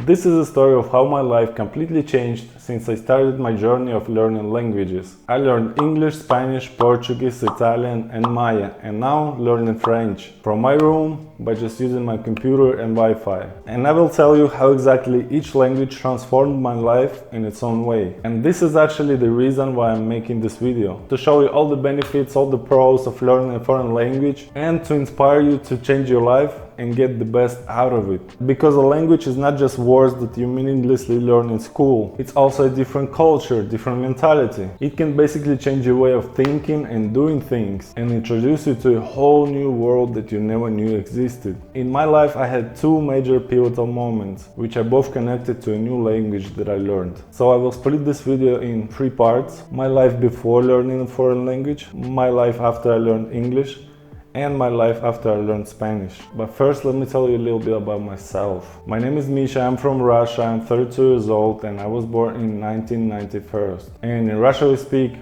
This is a story of how my life completely changed since I started my journey of learning languages. I learned English, Spanish, Portuguese, Italian and Maya, and now learning French from my room by just using my computer and Wi-Fi. And I will tell you how exactly each language transformed my life in its own way. And this is actually the reason why I'm making this video, to show you all the benefits, all the pros of learning a foreign language, and to inspire you to change your life and get the best out of it. Because a language is not just words that you meaninglessly learn in school. It's also a different culture, different mentality. It can basically change your way of thinking and doing things and introduce you to a whole new world that you never knew existed. In my life I had two major pivotal moments, which are both connected to a new language that I learned. So I will split this video in three parts: my life before learning a foreign language, my life after I learned English, and my life after I learned Spanish. But first, let me tell you a little bit about myself. My name is Misha, I'm from Russia, I'm 32 years old and I was born in 1991. And in Russia we speak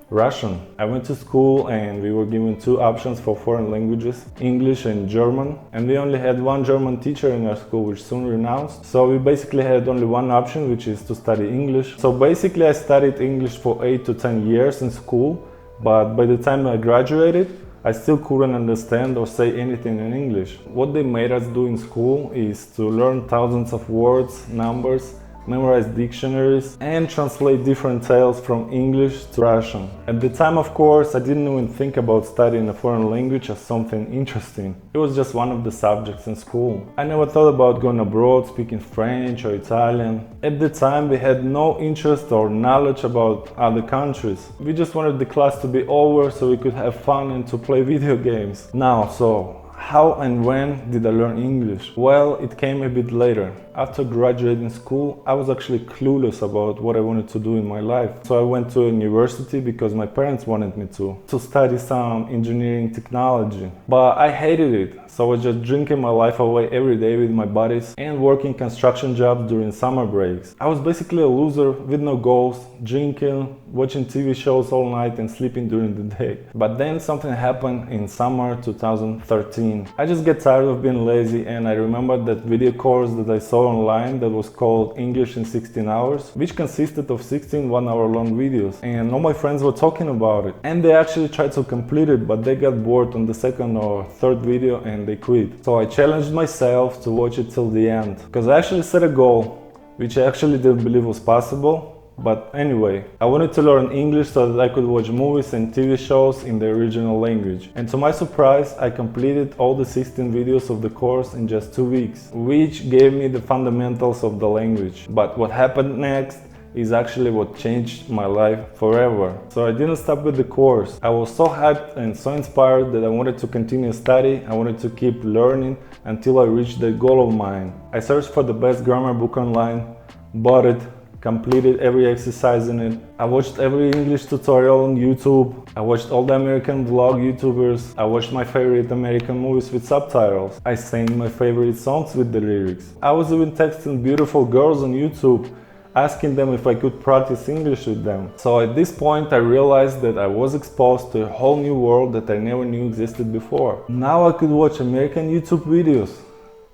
Russian. I went to school and we were given two options for foreign languages, English and German. And we only had one German teacher in our school, which soon renounced. So we basically had only one option, which is to study English. So basically I studied English for 8 to 10 years in school, but by the time I graduated, I still couldn't understand or say anything in English. What they made us do in school is to learn thousands of words, numbers, memorize dictionaries, and translate different tales from English to Russian. At the time, of course, I didn't even think about studying a foreign language as something interesting. It was just one of the subjects in school. I never thought about going abroad, speaking French or Italian. At the time, we had no interest or knowledge about other countries. We just wanted the class to be over so we could have fun and to play video games. Now, so how and when did I learn English? Well, it came a bit later. After graduating school, I was actually clueless about what I wanted to do in my life. So I went to a university because my parents wanted me to study some engineering technology. But I hated it, so I was just drinking my life away every day with my buddies and working construction jobs during summer breaks. I was basically a loser with no goals, drinking, watching TV shows all night and sleeping during the day. But then something happened in summer 2013. I just get tired of being lazy and I remembered that video course that I saw online that was called English in 16 hours, which consisted of 16 one-hour-long videos, and all my friends were talking about it. And they actually tried to complete it, but they got bored on the second or third video and they quit. So I challenged myself to watch it till the end, because I actually set a goal, which I actually didn't believe was possible. But anyway, I wanted to learn English so that I could watch movies and TV shows in the original language. And to my surprise, I completed all the 16 videos of the course in just 2 weeks, which gave me the fundamentals of the language. But what happened next is actually what changed my life forever. So I didn't stop with the course. I was so hyped and so inspired that I wanted to continue study. I wanted to keep learning until I reached the goal of mine. I searched for the best grammar book online, bought it, completed every exercise in it. I watched every English tutorial on YouTube. I watched all the American vlog YouTubers. I watched my favorite American movies with subtitles. I sang my favorite songs with the lyrics. I was even texting beautiful girls on YouTube, asking them if I could practice English with them. So at this point I realized that I was exposed to a whole new world that I never knew existed before. Now I could watch American YouTube videos.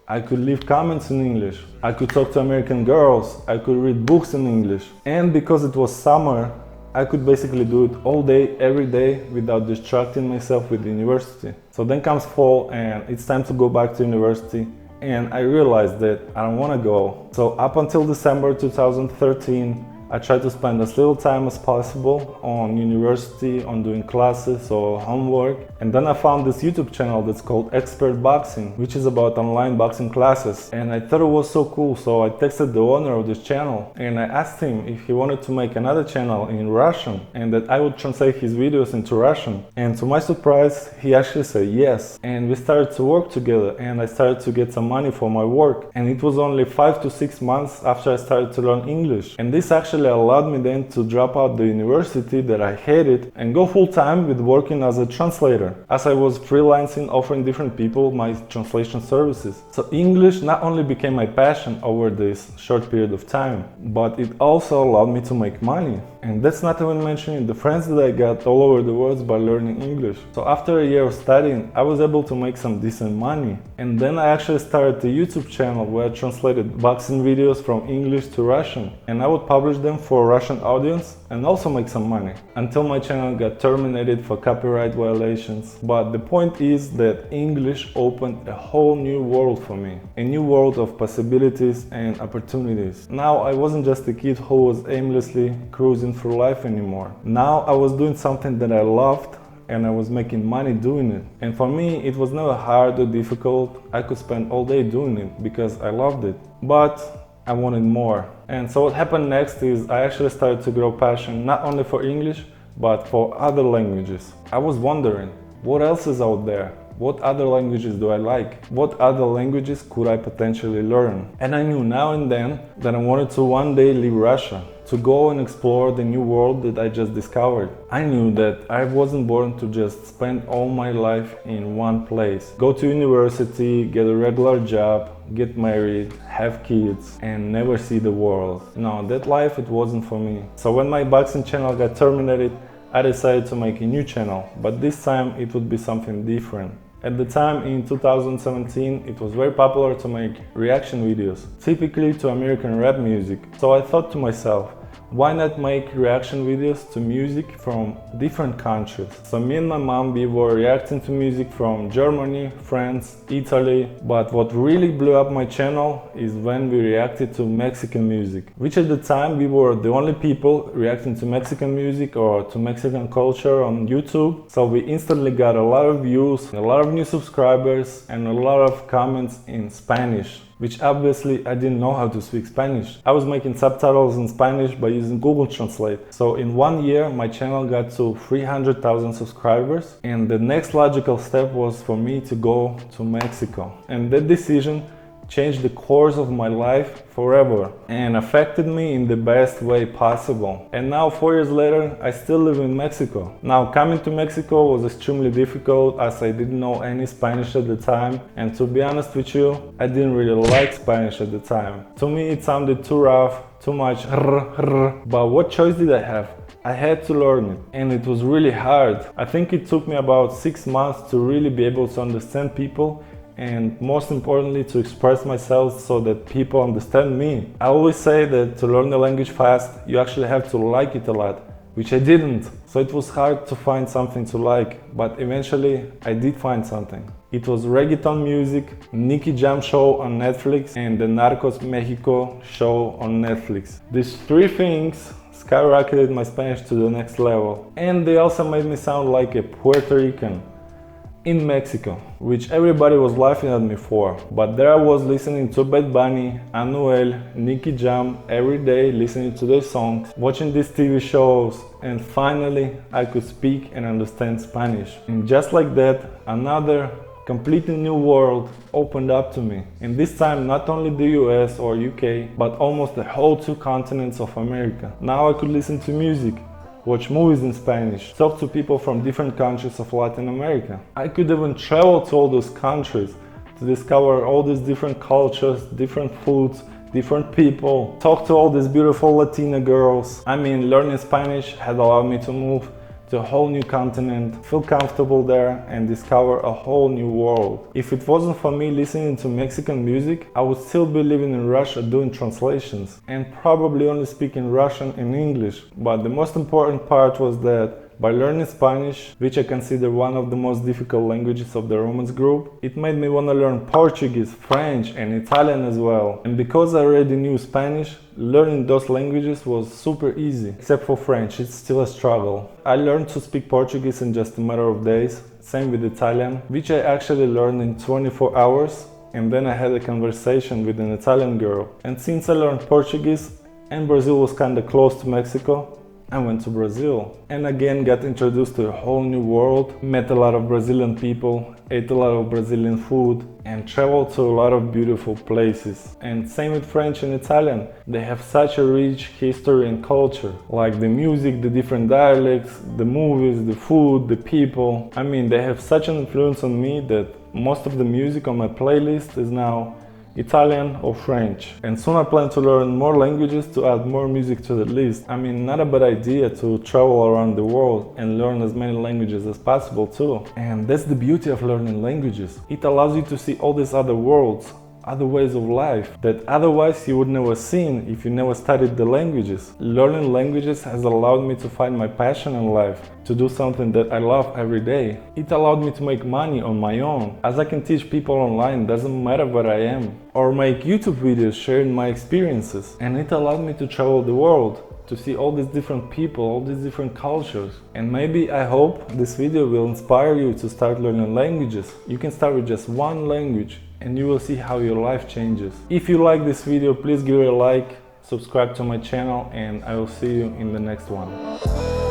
I could leave comments in English, I could talk to American girls, I could read books in English. And because it was summer, I could basically do it all day, every day, without distracting myself with university. So then comes fall and it's time to go back to university, and I realized that I don't want to go. So up until December 2013, I tried to spend as little time as possible on university, on doing classes or homework. And then I found this YouTube channel that's called Expert Boxing, which is about online boxing classes. And I thought it was so cool, so I texted the owner of this channel and I asked him if he wanted to make another channel in Russian and that I would translate his videos into Russian. And to my surprise, he actually said yes. And we started to work together and I started to get some money for my work. And it was only 5 to 6 months after I started to learn English. And this actually actually allowed me then to drop out the university that I hated and go full-time with working as a translator, as I was freelancing offering different people my translation services. So English not only became my passion over this short period of time, but it also allowed me to make money. And that's not even mentioning the friends that I got all over the world by learning English. So after a year of studying, I was able to make some decent money. And then I actually started a YouTube channel where I translated boxing videos from English to Russian. And I would publish them for a Russian audience and also make some money. Until my channel got terminated for copyright violations. But the point is that English opened a whole new world for me. A new world of possibilities and opportunities. Now I wasn't just a kid who was aimlessly cruising through life anymore. Now I was doing something that I loved and I was making money doing it. And for me, it was never hard or difficult. I could spend all day doing it because I loved it. But I wanted more. And so what happened next is I actually started to grow passion not only for English, but for other languages. I was wondering, what else is out there? What other languages do I like? What other languages could I potentially learn? And I knew now and then that I wanted to one day leave Russia, to go and explore the new world that I just discovered. I knew that I wasn't born to just spend all my life in one place. Go to university, get a regular job, get married, have kids, and never see the world. No, that life, it wasn't for me. So when my boxing channel got terminated, I decided to make a new channel, but this time it would be something different. At the time, in 2017, it was very popular to make reaction videos, typically to American rap music. So I thought to myself, why not make reaction videos to music from different countries? So me and my mom, we were reacting to music from Germany, France, Italy. But what really blew up my channel is when we reacted to Mexican music, which at the time we were the only people reacting to Mexican music or to Mexican culture on YouTube. So we instantly got a lot of views, a lot of new subscribers, and a lot of comments in Spanish, which obviously I didn't know how to speak Spanish. I was making subtitles in Spanish by using Google Translate. So in 1 year, my channel got to 300,000 subscribers. And the next logical step was for me to go to Mexico. And that decision changed the course of my life forever and affected me in the best way possible. And now 4 years later, I still live in Mexico. Now coming to Mexico was extremely difficult as I didn't know any Spanish at the time, and to be honest with you, I didn't really like Spanish at the time. To me it sounded too rough, too much but what choice did I have? I had to learn it, and it was really hard. I think it took me about 6 months to really be able to understand people, and most importantly to express myself so that people understand me. I always say that to learn the language fast, you actually have to like it a lot, which I didn't. So it was hard to find something to like, but eventually I did find something. It was reggaeton music, Nicky Jam show on Netflix, and the Narcos Mexico show on Netflix. These three things skyrocketed my Spanish to the next level, and they also made me sound like a Puerto Rican in Mexico, which everybody was laughing at me for. But there I was listening to Bad Bunny, Anuel, Nicky Jam every day, listening to their songs, watching these TV shows, and finally I could speak and understand Spanish. And just like that, another completely new world opened up to me. And this time not only the US or UK, but almost the whole 2 continents of America. Now I could listen to music, watch movies in Spanish, talk to people from different countries of Latin America. I could even travel to all those countries to discover all these different cultures, different foods, different people, talk to all these beautiful Latina girls. I mean, learning Spanish had allowed me to move to a whole new continent, feel comfortable there, and discover a whole new world. If it wasn't for me listening to Mexican music, I would still be living in Russia doing translations and probably only speaking Russian and English. But the most important part was that by learning Spanish, which I consider one of the most difficult languages of the Romance group, it made me want to learn Portuguese, French and Italian as well. And because I already knew Spanish, learning those languages was super easy. Except for French, it's still a struggle. I learned to speak Portuguese in just a matter of days, same with Italian, which I actually learned in 24 hours. And then I had a conversation with an Italian girl. And since I learned Portuguese and Brazil was kinda close to Mexico, I went to Brazil and again got introduced to a whole new world, met a lot of Brazilian people, ate a lot of Brazilian food, and traveled to a lot of beautiful places. And same with French and Italian. They have such a rich history and culture, like the music, the different dialects, the movies, the food, the people. I mean, they have such an influence on me that most of the music on my playlist is now Italian or French. And soon I plan to learn more languages to add more music to the list. I mean, not a bad idea to travel around the world and learn as many languages as possible too. And that's the beauty of learning languages. It allows you to see all these other worlds, other ways of life that otherwise you would never seen if you never studied the languages. Learning languages has allowed me to find my passion in life, to do something that I love every day. It allowed me to make money on my own, as I can teach people online, doesn't matter where I am, or make YouTube videos sharing my experiences. And it allowed me to travel the world, to see all these different people, all these different cultures. And maybe, I hope, this video will inspire you to start learning languages. You can start with just one language and you will see how your life changes. If you like this video, please give it a like, subscribe to my channel, and I will see you in the next one.